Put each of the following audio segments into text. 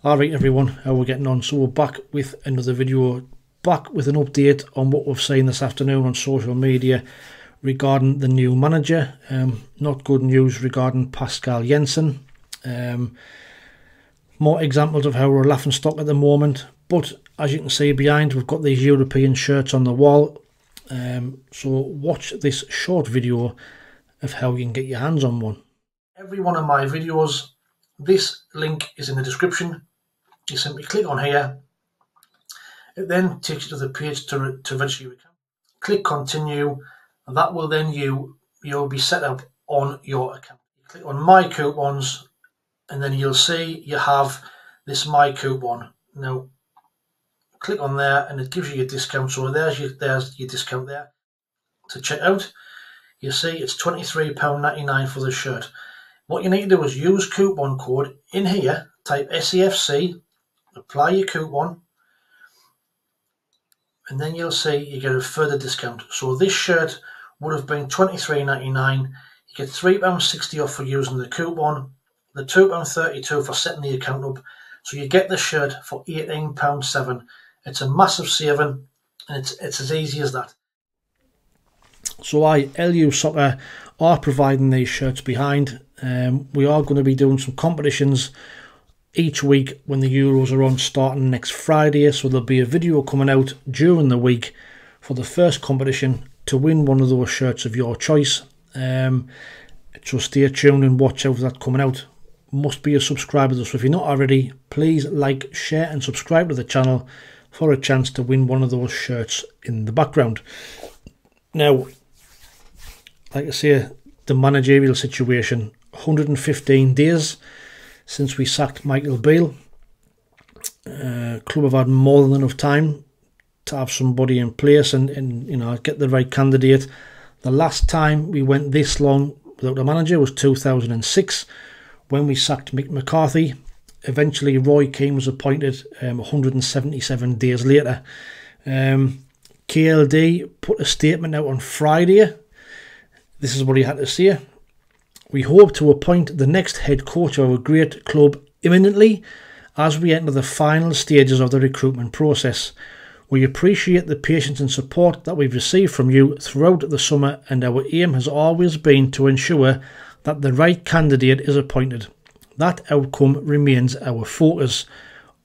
Alright everyone, how we're getting on? So we're back with another video, back with an update on what we've seen this afternoon on social media regarding the new manager. Not good news regarding Pascal Jensen. More examples of how we're laughing stock at the moment, but as you can see behind, we've got these European shirts on the wall. So watch this short video of how you can get your hands on one. Every one of my videos, this link is in the description. You simply click on here. It then takes you to the page to register your account. Click continue, and that will then you'll be set up on your account. Click on my coupons, and then you'll see you have this my coupon. Now click on there, and it gives you your discount. So there's your discount there. To check out, you see it's £23.99 for the shirt. What you need to do is use coupon code in here. Type SAFC. Apply your coupon, and then you'll see you get a further discount. So this shirt would have been £23.99. You get £3.60 off for using the coupon, the £2.32 for setting the account up. So you get the shirt for £18.07. It's a massive saving, and it's as easy as that. So LUSOCCER are providing these shirts behind. We are going to be doing some competitions each week when the Euros are on, starting next Friday. So there'll be a video coming out during the week for the first competition to win one of those shirts of your choice. So stay tuned and watch out for that coming out. Must be a subscriber, so if you're not already, please like, share and subscribe to the channel for a chance to win one of those shirts in the background. Now, like I say, the managerial situation, 115 days since we sacked Michael Beale. Club have had more than enough time to have somebody in place and you know, get the right candidate. The last time we went this long without a manager was 2006 when we sacked Mick McCarthy. Eventually Roy Keane was appointed 177 days later. KLD put a statement out on Friday. This is what he had to say. We hope to appoint the next head coach of our great club imminently as we enter the final stages of the recruitment process. We appreciate the patience and support that we've received from you throughout the summer, and our aim has always been to ensure that the right candidate is appointed. That outcome remains our focus.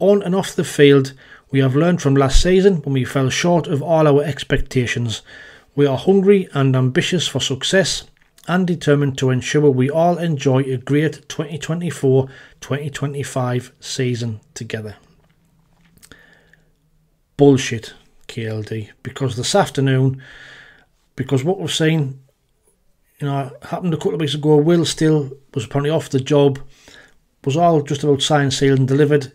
On and off the field, we have learned from last season when we fell short of all our expectations. We are hungry and ambitious for success, and determined to ensure we all enjoy a great 2024-2025 season together. Bullshit, KLD, because this afternoon, because what we've seen, you know, happened a couple of weeks ago, Will Still was apparently off the job, was all just about signed, sealed and delivered.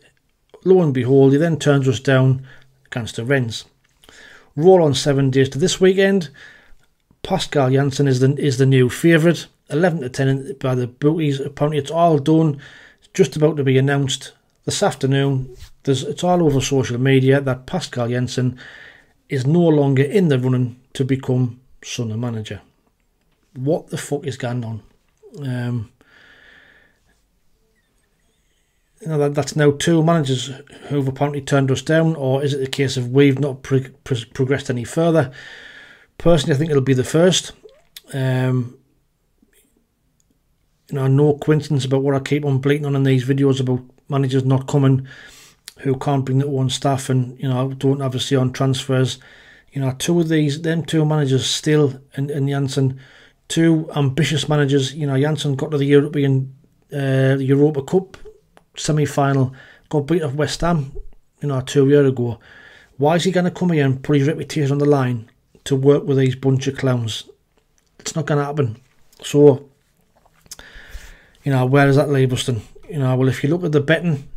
Lo and behold, he then turns us down against the Wrens. Roll on 7 days to this weekend. Pascal Jensen is the new favourite, 11 to 10 by the bookies. Apparently it's all done. It's just about to be announced this afternoon. It's all over social media that Pascal Jensen is no longer in the running to become Sunderland manager. What the fuck is going on? You know, that's now two managers who've apparently turned us down, or is it the case of we've not progressed any further? Personally, I think it'll be the first. You know, no coincidence about what I keep on bleating on in these videos about managers not coming, who can't bring their own staff and, you know, don't have a say on transfers. You know, them two managers still, and Jensen, two ambitious managers. You know, Jensen got to the Europa Cup semi-final, got beat off West Ham, you know, 2 years ago. Why is he going to come here and put his reputation on the line to work with these bunch of clowns? It's not going to happen. So, you know, where does that leave us then? You know, well, if you look at the betting,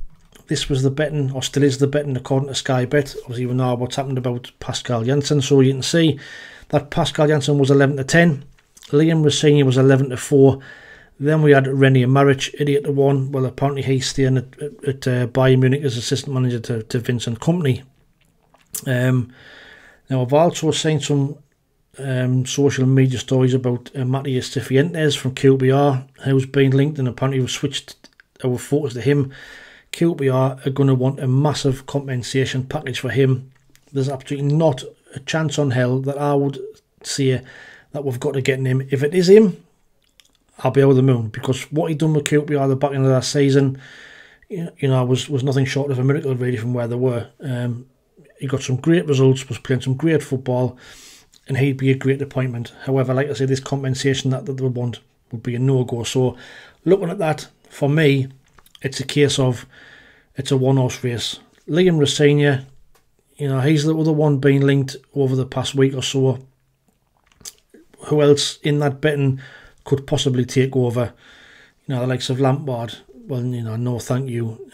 this was the betting, or still is the betting according to Sky Bet. Obviously, we know what's happened about Pascal Jensen. So you can see that Pascal Jensen was 11 to 10. Liam Rosenior was 11 to 4. Then we had René Maric at 8 to 1. Well, apparently he's staying at Bayern Munich as assistant manager to Vincent Kompany. Now, I've also seen some social media stories about Matías Cifuentes from QPR, who's been linked, and apparently we've switched our focus to him. QPR are going to want a massive compensation package for him. There's absolutely not a chance on hell that I would say that we've got to get him. If it is him, I'll be over the moon, because what he done with QPR at the back end of that season, you know, was nothing short of a miracle really from where they were. He got some great results, was playing some great football, and he'd be a great appointment. However, like I say, this compensation that they would want would be a no-go. So looking at that, for me, it's a case of it's a one-horse race. Liam Rosenior, you know, he's the other one being linked over the past week or so. Who else in that betting could possibly take over? You know, the likes of Lampard. Well, you know, no thank you.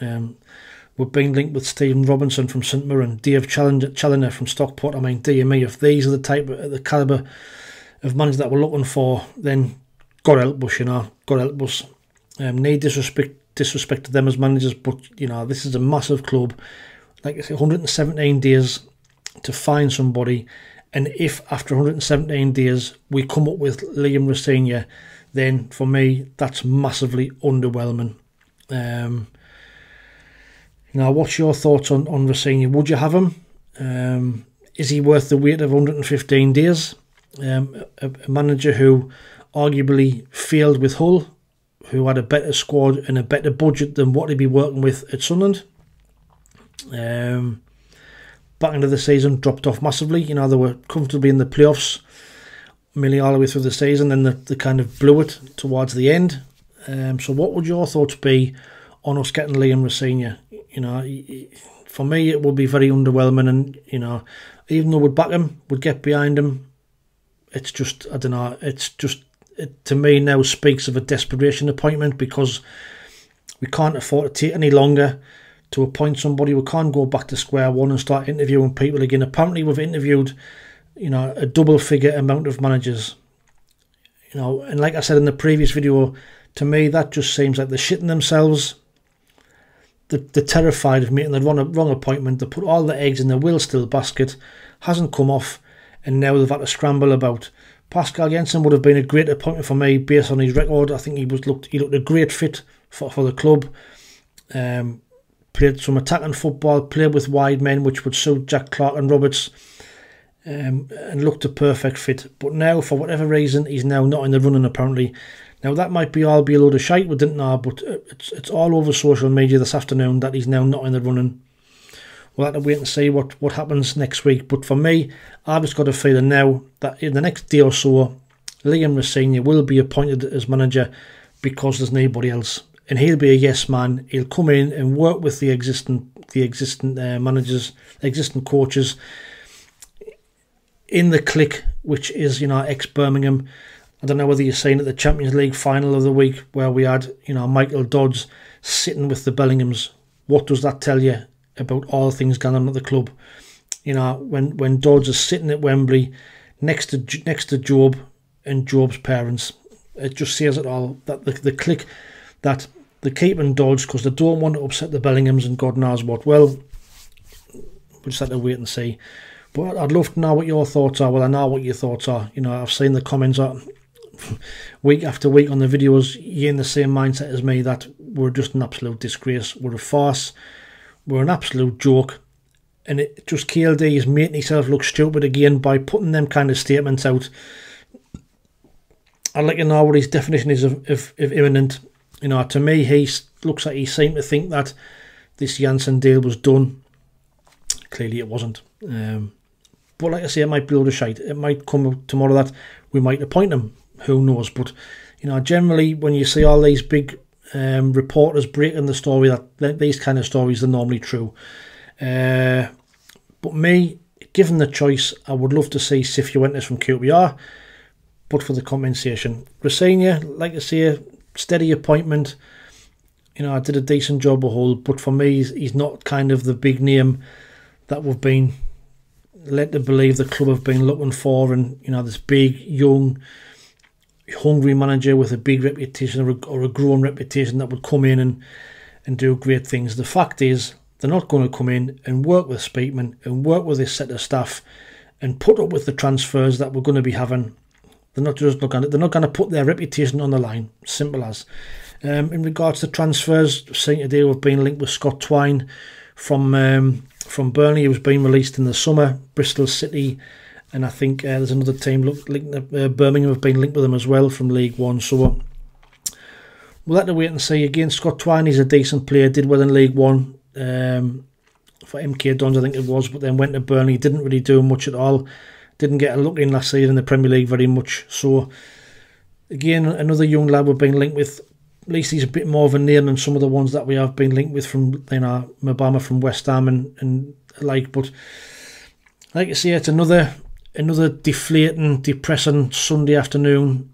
We're being linked with Stephen Robinson from St Mirren, Dave Challoner from Stockport. I mean, dear me, if these are the calibre of managers that we're looking for, then God help us, you know, God help us. No disrespect to them as managers, but, you know, this is a massive club. Like I say, 117 days to find somebody, and if after 117 days we come up with Liam Rosenior, then for me, that's massively underwhelming. Now, what's your thoughts on Rosenior? Would you have him? Is he worth the wait of 115 days? A manager who arguably failed with Hull, who had a better squad and a better budget than what he'd be working with at Sunderland. Back into the season, dropped off massively. You know, they were comfortably in the playoffs nearly all the way through the season, then they kind of blew it towards the end. So what would your thoughts be on us getting Liam Rosenior? You know, for me, it would be very underwhelming, and, you know, even though we'd back him, we'd get behind him, it's just, I don't know, it's just, it to me now speaks of a desperation appointment, because we can't afford to take any longer to appoint somebody. We can't go back to square one and start interviewing people again. Apparently we've interviewed, you know, a double figure amount of managers, you know, and like I said in the previous video, to me that just seems like they're shitting themselves. They're terrified of making the wrong appointment. They put all the eggs in the Will Still basket, hasn't come off, and now they've had to scramble about. Pascal Jensen would have been a great appointment for me based on his record. I think he looked a great fit for the club. Played some attacking football, played with wide men, which would suit Jack Clark and Roberts, and looked a perfect fit. But now, for whatever reason, he's now not in the running apparently. Now that might be a load of shite, we didn't know, but it's all over social media this afternoon that he's now not in the running. We'll have to wait and see what happens next week. But for me, I've just got a feeling now that in the next day or so, Liam Rosenior will be appointed as manager, because there's nobody else. And he'll be a yes man. He'll come in and work with the existing managers, existing coaches in the clique, which is, you know, ex-Birmingham. I don't know whether you've seen at the Champions League final of the week where we had, you know, Michael Dodds sitting with the Bellinghams. What does that tell you about all things going on at the club? You know, when Dodds is sitting at Wembley next to Job and Job's parents, it just says it all. That the clique that they're keeping Dodds because they don't want to upset the Bellinghams and God knows what. Well, we'll just have to wait and see. But I'd love to know what your thoughts are. Well, I know what your thoughts are. You know, I've seen the comments week after week on the videos. You're in the same mindset as me that we're just an absolute disgrace. We're a farce. We're an absolute joke. And it just KLD is making himself look stupid again by putting them kind of statements out. I'd like to know what his definition is of imminent. You know, to me, he looks like he seemed to think that this Janssen deal was done. Clearly it wasn't. But like I say, it might be a load of shite. It might come tomorrow that we might appoint him. Who knows? But, you know, generally when you see all these big reporters breaking the story, that these kind of stories are normally true. But me, given the choice, I would love to see Cifuentes from QPR, but for the compensation. Rosenior, like I say, steady appointment. You know, I did a decent job of Hull, but for me, he's not kind of the big name that we've been led to believe the club have been looking for, and, you know, this big, young, hungry manager with a big reputation or a growing reputation that would come in and do great things. The fact is, they're not going to come in and work with Speakman and work with this set of staff and put up with the transfers that we're going to be having. They're not going to put their reputation on the line. Simple as. In regards to transfers, seen today we've been linked with Scott Twine from Burnley, who's been released in the summer. Bristol City, and I think there's another team Birmingham have been linked with him as well from League One. So we'll have to wait and see. Again, Scott Twine, he's a decent player, did well in League One for MK Dons, I think it was, but then went to Burnley, didn't really do much at all. Didn't get a look in last season in the Premier League very much. So again, another young lad we've been linked with. At least he's a bit more of a name than some of the ones that we have been linked with from, you know, Mabama from West Ham and like. But like I say, it's another deflating, depressing Sunday afternoon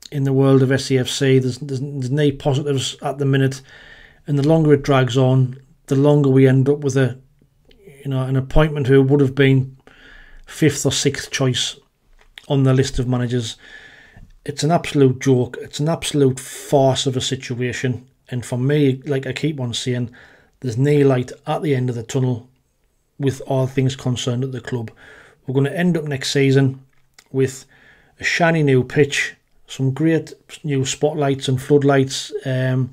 in the world of SAFC. There's no positives at the minute, and the longer it drags on, the longer we end up with an appointment who would have been 5th or 6th choice on the list of managers. It's an absolute joke. It's an absolute farce of a situation. And for me, like I keep on saying, there's no light at the end of the tunnel with all things concerned at the club. We're going to end up next season with a shiny new pitch, some great new spotlights and floodlights, some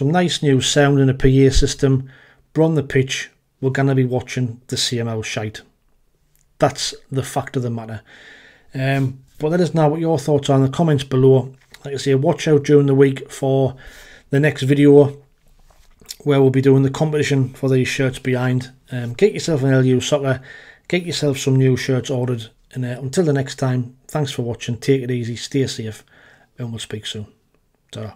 nice new sound and a PA system. But on the pitch, we're going to be watching the same old shite. That's the fact of the matter. But let us know what your thoughts are in the comments below. Like I say, watch out during the week for the next video where we'll be doing the competition for these shirts behind. Get yourself an LUSOCCER, get yourself some new shirts ordered. And until the next time, thanks for watching. Take it easy, stay safe, and we'll speak soon. Ta-ra.